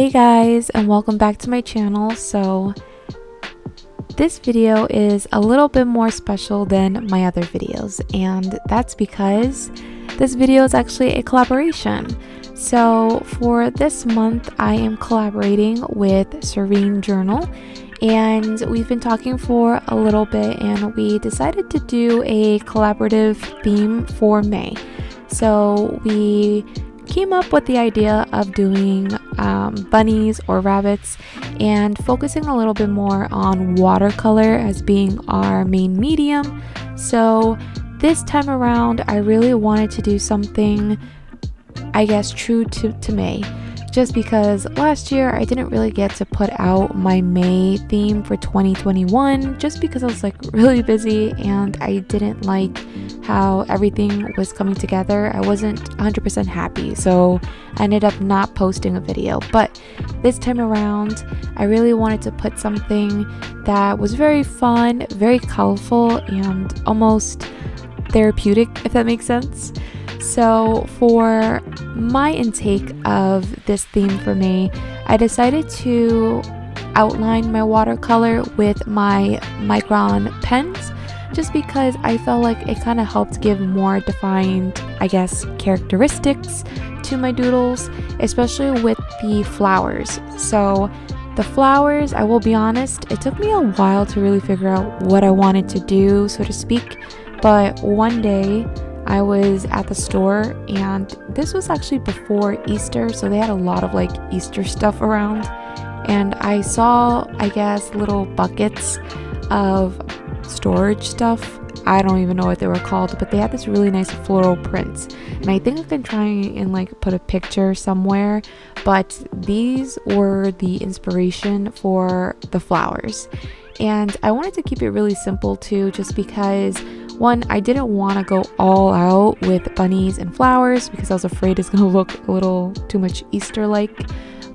Hey guys, and welcome back to my channel. So this video is a little bit more special than my other videos, and that's because this video is actually a collaboration. So for this month I am collaborating with Serene Journal, and we've been talking for a little bit and we decided to do a collaborative theme for May. So we came up with the idea of doing bunnies or rabbits and focusing a little bit more on watercolor as being our main medium. So this time around I really wanted to do something, I guess, true to May, just because last year I didn't really get to put out my May theme for 2021 just because I was like really busy and I didn't like how everything was coming together. I wasn't 100% happy, so I ended up not posting a video. But this time around I really wanted to put something that was very fun, very colorful, and almost therapeutic, if that makes sense. So for my intake of this theme for me, I decided to outline my watercolor with my Micron pens, just because I felt like it kind of helped give more defined, I guess, characteristics to my doodles, especially with the flowers. So the flowers, I will be honest, it took me a while to really figure out what I wanted to do, so to speak. But one day I was at the store, and this was actually before Easter, so they had a lot of like Easter stuff around, and I saw, I guess, little buckets of storage stuff. I don't even know what they were called, but they had this really nice floral print, and I think I can try and like put a picture somewhere, but these were the inspiration for the flowers. And I wanted to keep it really simple too, just because one, I didn't want to go all out with bunnies and flowers because I was afraid it's going to look a little too much Easter-like,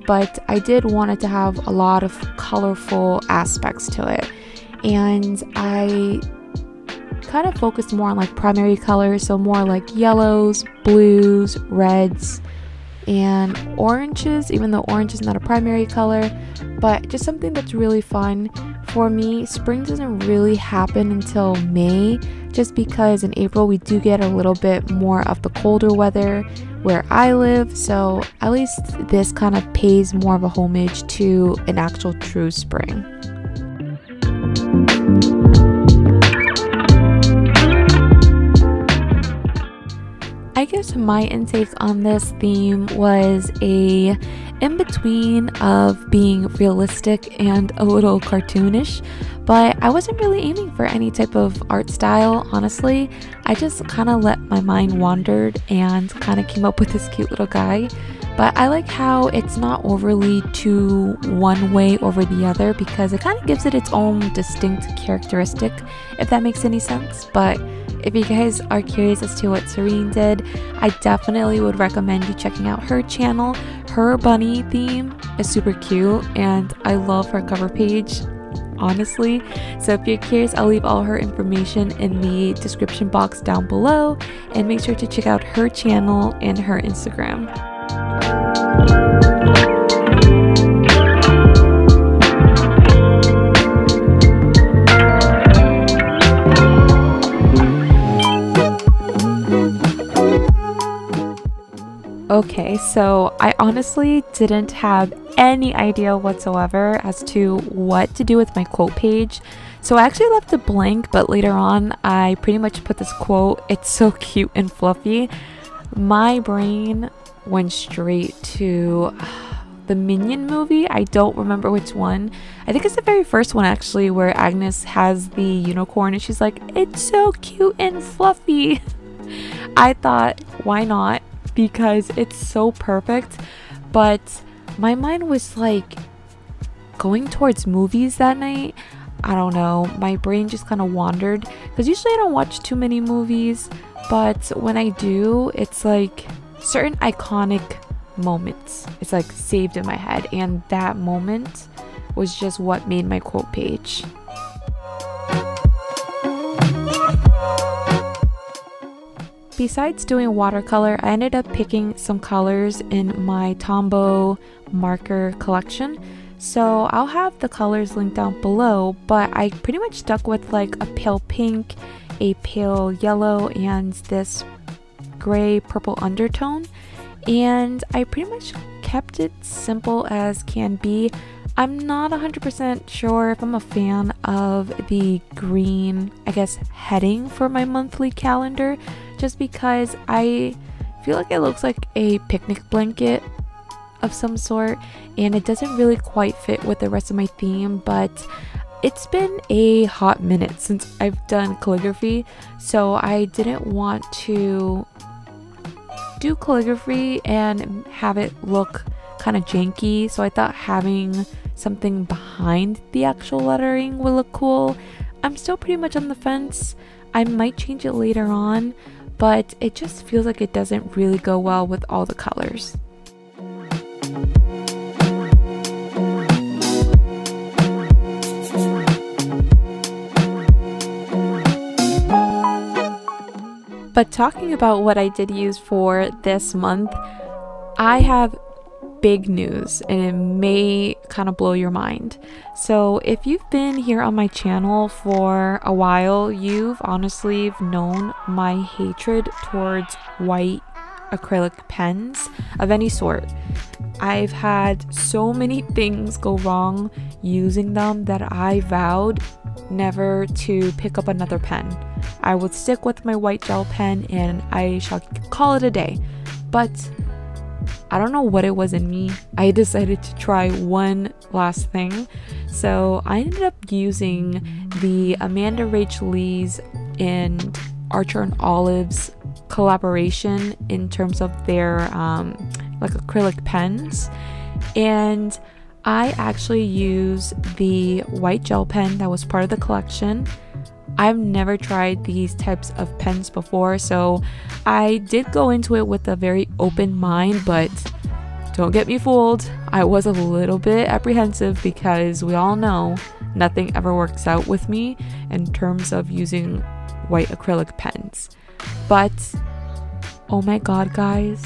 but I did want it to have a lot of colorful aspects to it. And I kind of focused more on like primary colors, so more like yellows, blues, reds, and oranges, even though orange is not a primary color, but just something that's really fun. For me, spring doesn't really happen until May, just because in April we do get a little bit more of the colder weather where I live, so at least this kind of pays more of a homage to an actual true spring. I guess my intake on this theme was a in-between of being realistic and a little cartoonish, but I wasn't really aiming for any type of art style, honestly. I just kind of let my mind wander and kind of came up with this cute little guy. But I like how it's not overly too one way over the other, because it kind of gives it its own distinct characteristic, if that makes any sense. But if you guys are curious as to what Serene did, I definitely would recommend you checking out her channel. Her bunny theme is super cute and I love her cover page, honestly. So if you're curious, I'll leave all her information in the description box down below, and make sure to check out her channel and her Instagram. Okay, so I honestly didn't have any idea whatsoever as to what to do with my quote page. So I actually left it blank, but later on I pretty much put this quote. It's so cute and fluffy. My brain went straight to the Minion movie. I don't remember which one. I think it's the very first one actually, where Agnes has the unicorn and she's like, "It's so cute and fluffy." I thought, why not? Because it's so perfect. But my mind was like going towards movies that night. I don't know, my brain just kind of wandered, because usually I don't watch too many movies, but when I do, it's like certain iconic moments, it's like saved in my head, and that moment was just what made my quote page. besides doing watercolor, I ended up picking some colors in my Tombow marker collection. So I'll have the colors linked down below, but I pretty much stuck with like a pale pink, a pale yellow, and this gray purple undertone. And I pretty much kept it simple as can be. I'm not 100% sure if I'm a fan of the green, I guess, heading for my monthly calendar, just because I feel like it looks like a picnic blanket of some sort, and it doesn't really quite fit with the rest of my theme. But it's been a hot minute since I've done calligraphy, so I didn't want to do calligraphy and have it look kind of janky, so I thought having something behind the actual lettering would look cool. I'm still pretty much on the fence. I might change it later on, but it just feels like it doesn't really go well with all the colors. But talking about what I did use for this month, I have big news, and it may kind of blow your mind. So if you've been here on my channel for a while, you've honestly known my hatred towards white acrylic pens of any sort. I've had so many things go wrong using them that I vowed never to pick up another pen. I would stick with my white gel pen and I shall call it a day. But I don't know what it was in me. I decided to try one last thing. So I ended up using the AmandaRachLee's and Archer and Olive's collaboration in terms of their like acrylic pens. And I actually use the white gel pen that was part of the collection. I've never tried these types of pens before, so I did go into it with a very open mind, but don't get me fooled. I was a little bit apprehensive because we all know nothing ever works out with me in terms of using white acrylic pens. But oh my god, guys,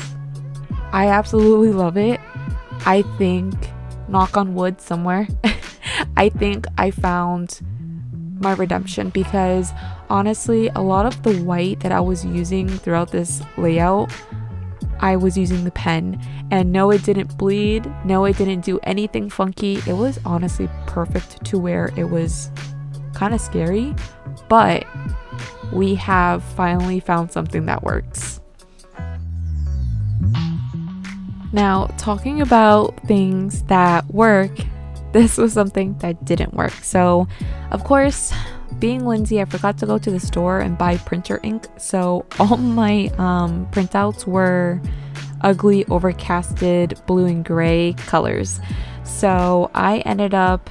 I absolutely love it. I think, knock on wood somewhere, I think I found my redemption, because honestly a lot of the white that I was using throughout this layout, I was using the pen, and no, it didn't bleed, no, it didn't do anything funky. It was honestly perfect to where it was kind of scary, but we have finally found something that works. Now, talking about things that work, this was something that didn't work. So of course, being Lindsay, I forgot to go to the store and buy printer ink, so all my printouts were ugly overcasted blue and gray colors. So I ended up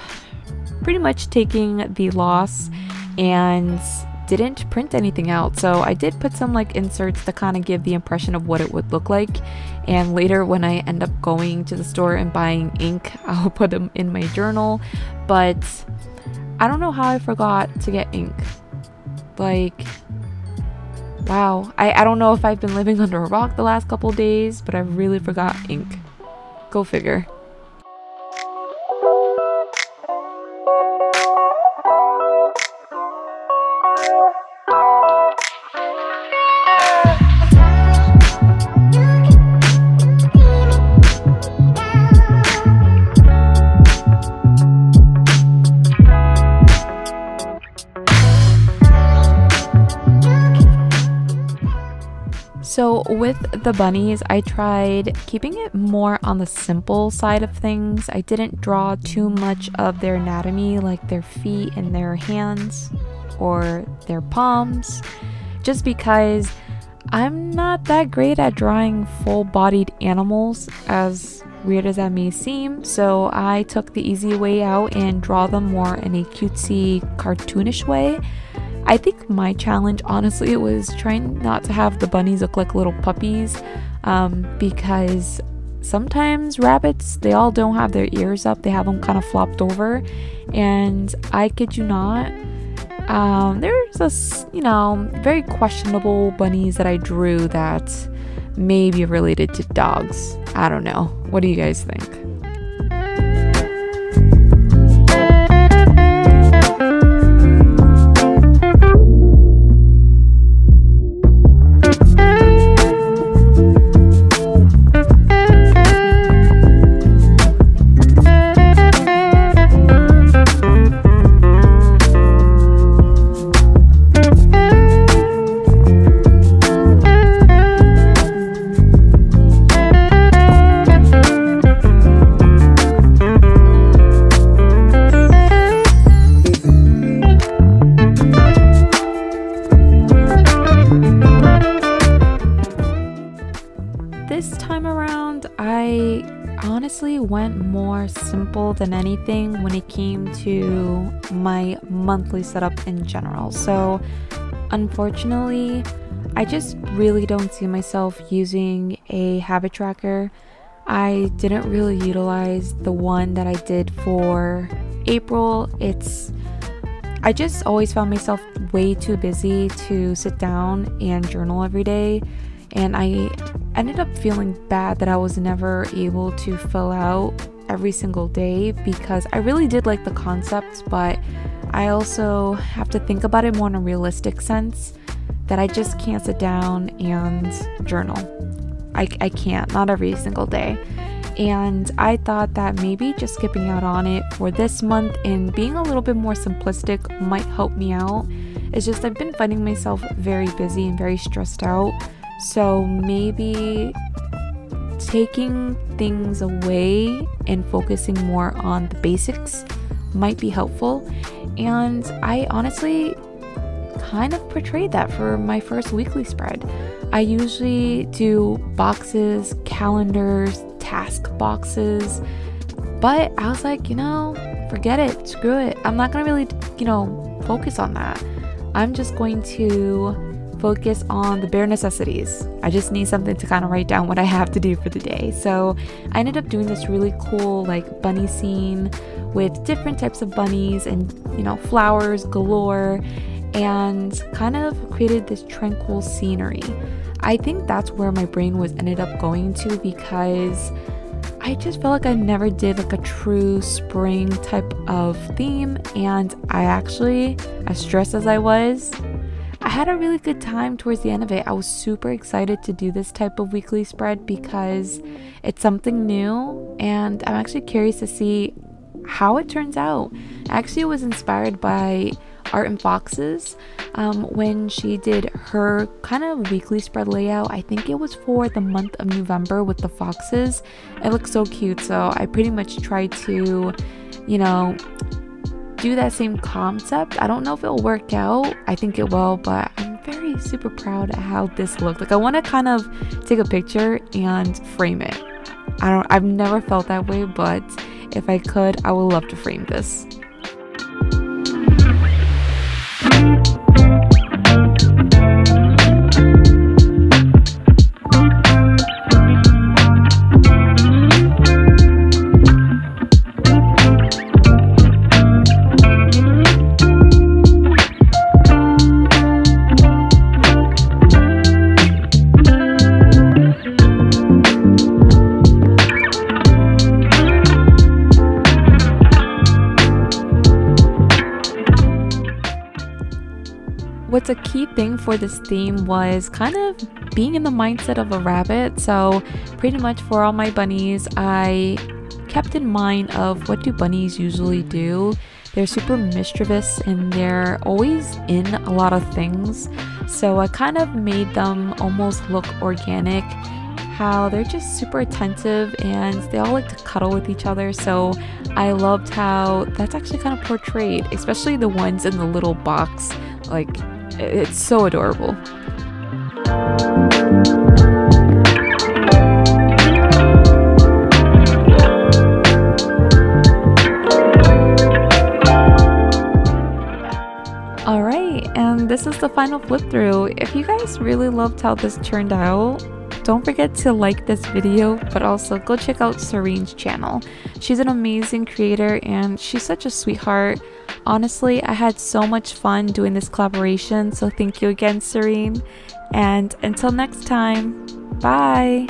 pretty much taking the loss and didn't print anything out. So I did put some like inserts to kind of give the impression of what it would look like, and later when I end up going to the store and buying ink, I'll put them in my journal. But I don't know how I forgot to get ink. Like, wow, I don't know if I've been living under a rock the last couple days, but I really forgot ink. Go figure. So with the bunnies, I tried keeping it more on the simple side of things. I didn't draw too much of their anatomy, like their feet and their hands or their palms, just because I'm not that great at drawing full-bodied animals, as weird as that may seem. So I took the easy way out and draw them more in a cutesy, cartoonish way. I think my challenge, honestly, was trying not to have the bunnies look like little puppies, because sometimes rabbits, they all don't have their ears up, they have them kind of flopped over, and I kid you not, There's a, you know, very questionable bunnies that I drew that may be related to dogs. I don't know. What do you guys think? Honestly went more simple than anything when it came to my monthly setup in general. So unfortunately, I just really don't see myself using a habit tracker. I didn't really utilize the one that I did for April. I just always found myself way too busy to sit down and journal every day, and I ended up feeling bad that I was never able to fill out every single day, because I really did like the concept, but I also have to think about it more in a realistic sense, that I just can't sit down and journal. I can't, not every single day. And I thought that maybe just skipping out on it for this month and being a little bit more simplistic might help me out. It's just I've been finding myself very busy and very stressed out. So maybe taking things away and focusing more on the basics might be helpful. And I honestly kind of portrayed that for my first weekly spread. I usually do boxes, calendars, task boxes, but I was like, forget it, screw it. I'm not gonna really, focus on that. I'm just going to focus on the bare necessities. I just need something to kind of write down what I have to do for the day. So I ended up doing this really cool bunny scene with different types of bunnies and flowers galore, and kind of created this tranquil scenery. I think that's where my brain ended up going to, because I just felt like I never did a true spring type of theme, and I actually, as stressed as I was, I had a really good time towards the end of it. I was super excited to do this type of weekly spread because it's something new, and I'm actually curious to see how it turns out. Actually, it was inspired by Art and Foxes when she did her kind of weekly spread layout. I think it was for the month of November with the foxes. It looks so cute, so I pretty much tried to do that same concept. I don't know if it'll work out. I think it will, but I'm very super proud at how this looked. I want to kind of take a picture and frame it. I've never felt that way, but if I could, I would love to frame this. What's a key thing for this theme was kind of being in the mindset of a rabbit. So pretty much for all my bunnies, I kept in mind of what do bunnies usually do. They're super mischievous and they're always in a lot of things. So I kind of made them almost look organic, how they're just super attentive and they all like to cuddle with each other. So I loved how that's actually kind of portrayed, especially the ones in the little box. It's so adorable. Alright, and this is the final flip through. If you guys really loved how this turned out, don't forget to like this video, but also go check out Serene's channel. She's an amazing creator and she's such a sweetheart. honestly, I had so much fun doing this collaboration, so thank you again, Serene. And until next time, bye!